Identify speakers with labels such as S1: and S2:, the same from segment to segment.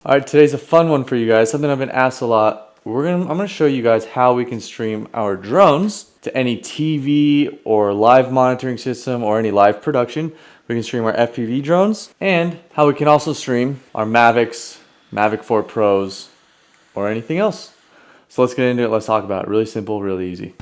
S1: All right, today's a fun one for you guys, something I've been asked a lot. I'm gonna show you guys how we can stream our drones to any TV or live monitoring system or any live production. We can stream our FPV drones and how we can also stream our Mavics, Mavic 4 Pros, or anything else. So let's get into it, let's talk about it. Really simple, really easy.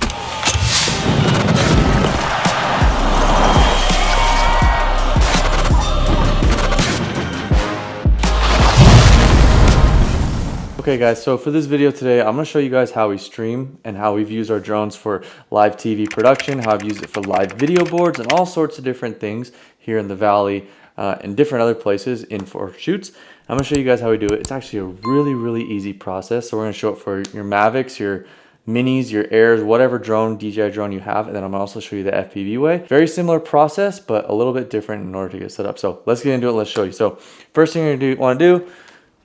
S1: Okay guys, so for this video today, I'm going to show you guys how we stream and how we've used our drones for live TV production, how I've used it for live video boards and all sorts of different things here in the Valley and different other places for shoots. I'm going to show you guys how we do it. It's actually a really easy process. So we're going to show it for your Mavics, your Minis, your Airs, whatever drone, DJI drone you have, and then I'm going to also show you the FPV way. Very similar process, but a little bit different in order to get set up. So let's get into it, let's show you. So first thing you're going to want to do,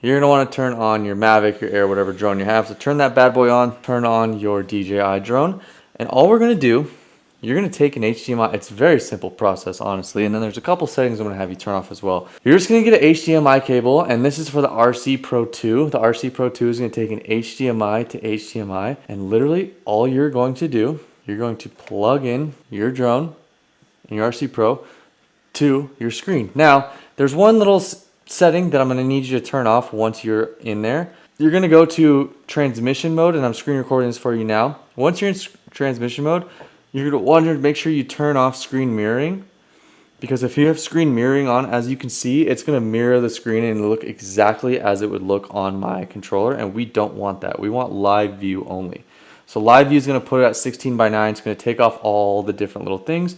S1: you're going to want to turn on your Mavic, your Air, whatever drone you have. So turn that bad boy on, turn on your DJI drone. And all we're going to do, you're going to take an HDMI. It's a very simple process, honestly. And then there's a couple settings I'm going to have you turn off as well. You're just going to get an HDMI cable, and this is for the RC Pro 2. The RC Pro 2 is going to take an HDMI to HDMI. And literally all you're going to do, you're going to plug in your drone and your RC Pro to your screen. Now, there's one little setting that I'm going to need you to turn off once you're in there. You're going to go to transmission mode, and I'm screen recording this for you now. Once you're in transmission mode, you're going to want to make sure you turn off screen mirroring, because if you have screen mirroring on, as you can see, it's going to mirror the screen and look exactly as it would look on my controller, and we don't want that. We want live view only. So live view is going to put it at 16:9. It's going to take off all the different little things.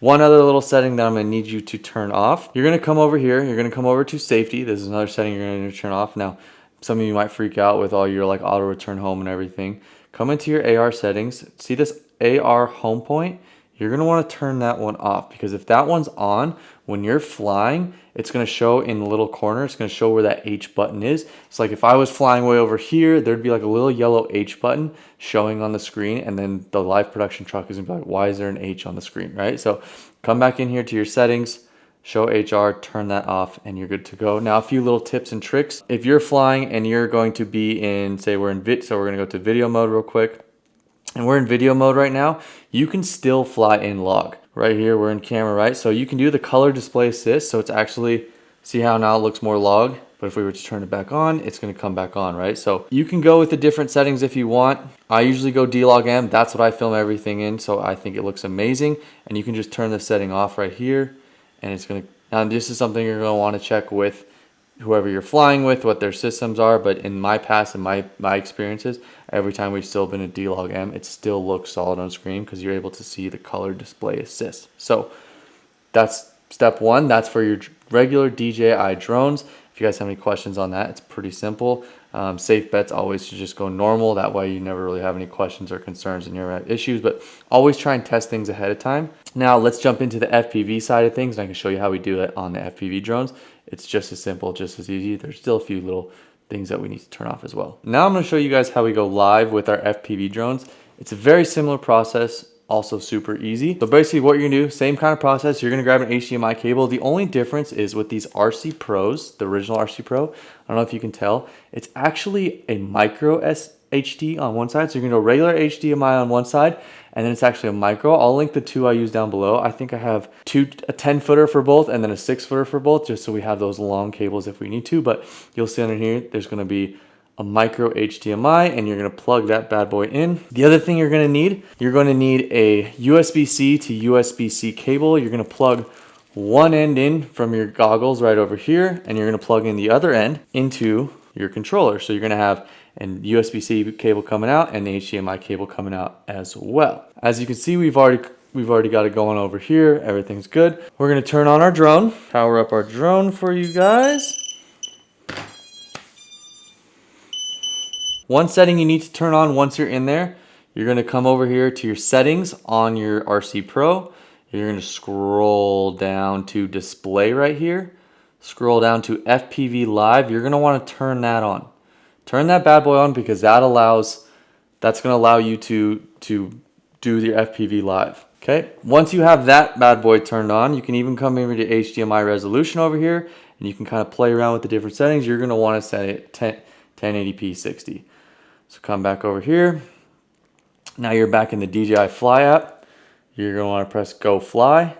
S1: One other little setting that I'm going to need you to turn off. You're going to come over here. You're going to come over to safety. This is another setting you're going to turn off. Now, some of you might freak out with all your like auto return home and everything. Come into your AR settings. See this AR home point? You're going to want to turn that one off, because if that one's on, when you're flying, it's going to show in the little corner. It's going to show where that H button is. It's like if I was flying way over here, there'd be like a little yellow H button showing on the screen, and then the live production truck is going to be like, why is there an H on the screen, right? So come back in here to your settings, show HR, turn that off, and you're good to go. Now, a few little tips and tricks. If you're flying and you're going to be in, say we're in so we're going to go to video mode real quick. And we're in video mode right now, you can still fly in log. Right here, we're in camera, right? So you can do the color display assist, so it's actually, see how now it looks more log? But if we were to turn it back on, it's gonna come back on, right? So you can go with the different settings if you want. I usually go D-Log M, that's what I film everything in, so I think it looks amazing. And you can just turn the setting off right here, and it's gonna, now this is something you're gonna wanna check with whoever you're flying with, what their systems are, but in my past and my experiences, every time we've still been a D-Log M, it still looks solid on screen because you're able to see the color display assist. So that's step one. That's for your regular DJI drones. If you guys have any questions on that, it's pretty simple. Safe bets always to just go normal. That way you never really have any questions or concerns and you're at issues, but always try and test things ahead of time. Now let's jump into the FPV side of things, and I can show you how we do it on the FPV drones. It's just as simple, just as easy. There's still a few little things that we need to turn off as well. Now I'm going to show you guys how we go live with our FPV drones. It's a very similar process, also super easy. So basically what you're going to do, same kind of process. You're going to grab an HDMI cable. The only difference is with these RC Pros, the original RC Pro, I don't know if you can tell, it's actually a micro HD on one side. So you're going to go regular HDMI on one side, and then it's actually a micro. I'll link the two I use down below. I think I have a 10-footer for both and then a 6-footer for both, just so we have those long cables if we need to. But you'll see under here, there's going to be a micro HDMI, and you're going to plug that bad boy in. The other thing you're going to need a USB-C to USB-C cable. You're going to plug one end in from your goggles right over here, and you're going to plug in the other end into your controller. So you're going to have a USB-C cable coming out and the HDMI cable coming out as well. As you can see, we've already got it going over here. Everything's good. We're going to turn on our drone, power up our drone for you guys. One setting you need to turn on once you're in there, you're going to come over here to your settings on your RC Pro. You're going to scroll down to display right here. Scroll down to FPV Live. You're going to want to turn that on. Turn that bad boy on, because that's going to allow you to do your FPV Live. Okay. Once you have that bad boy turned on, you can even come over to HDMI resolution over here, and you can kind of play around with the different settings. You're going to want to set it 1080p 60. So come back over here. Now you're back in the DJI Fly app. You're going to want to press Go Fly.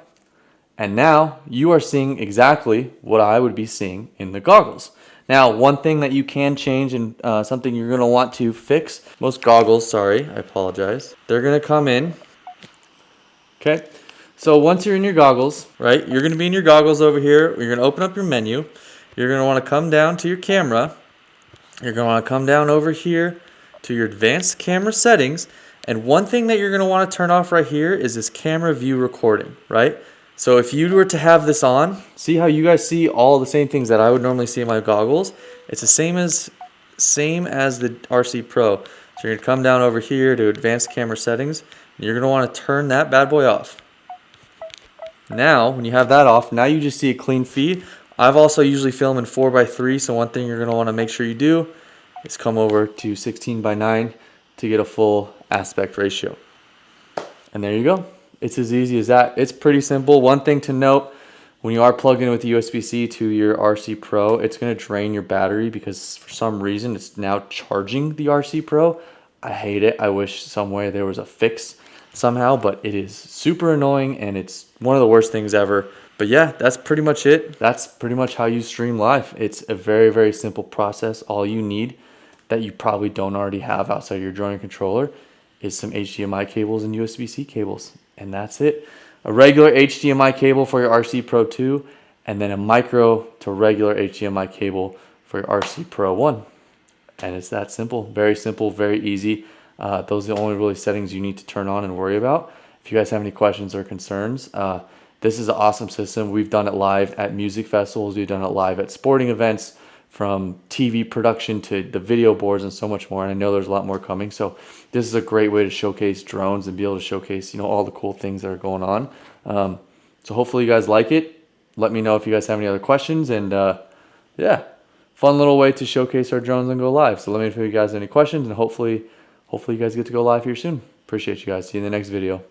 S1: And now you are seeing exactly what I would be seeing in the goggles. Now, one thing that you can change and something you're going to want to fix, most goggles, sorry, I apologize, they're going to come in. Okay, so once you're in your goggles, right, you're going to be in your goggles over here. You're going to open up your menu. You're going to want to come down to your camera. You're going to want to come down over here to your advanced camera settings. And one thing that you're going to want to turn off right here is this camera view recording, right? So if you were to have this on, see how you guys see all the same things that I would normally see in my goggles? It's the same as the RC Pro. So you're going to come down over here to advanced camera settings. And you're going to want to turn that bad boy off. Now, when you have that off, now you just see a clean feed. I've also usually film in 4:3, so one thing you're going to want to make sure you do is come over to 16:9 to get a full aspect ratio. And there you go. It's as easy as that. It's pretty simple. One thing to note, when you are plugged in with the USB-C to your RC Pro, it's going to drain your battery because for some reason it's now charging the RC Pro. I hate it. I wish some way there was a fix somehow, but it is super annoying and it's one of the worst things ever. But yeah, that's pretty much it. That's pretty much how you stream live. It's a very, very simple process. All you need that you probably don't already have outside your drone controller is some HDMI cables and USB-C cables. And that's it. A regular HDMI cable for your RC Pro 2, and then a micro to regular HDMI cable for your RC Pro 1. And it's that simple. Very simple, very easy. Those are the only really settings you need to turn on and worry about. If you guys have any questions or concerns, this is an awesome system. We've done it live at music festivals. We've done it live at sporting events, from TV production to the video boards and so much more. And I know there's a lot more coming. So this is a great way to showcase drones and be able to showcase, you know, all the cool things that are going on. So hopefully you guys like it. Let me know if you guys have any other questions. And yeah, fun little way to showcase our drones and go live. So let me know if you guys have any questions, and hopefully you guys get to go live here soon. Appreciate you guys. See you in the next video.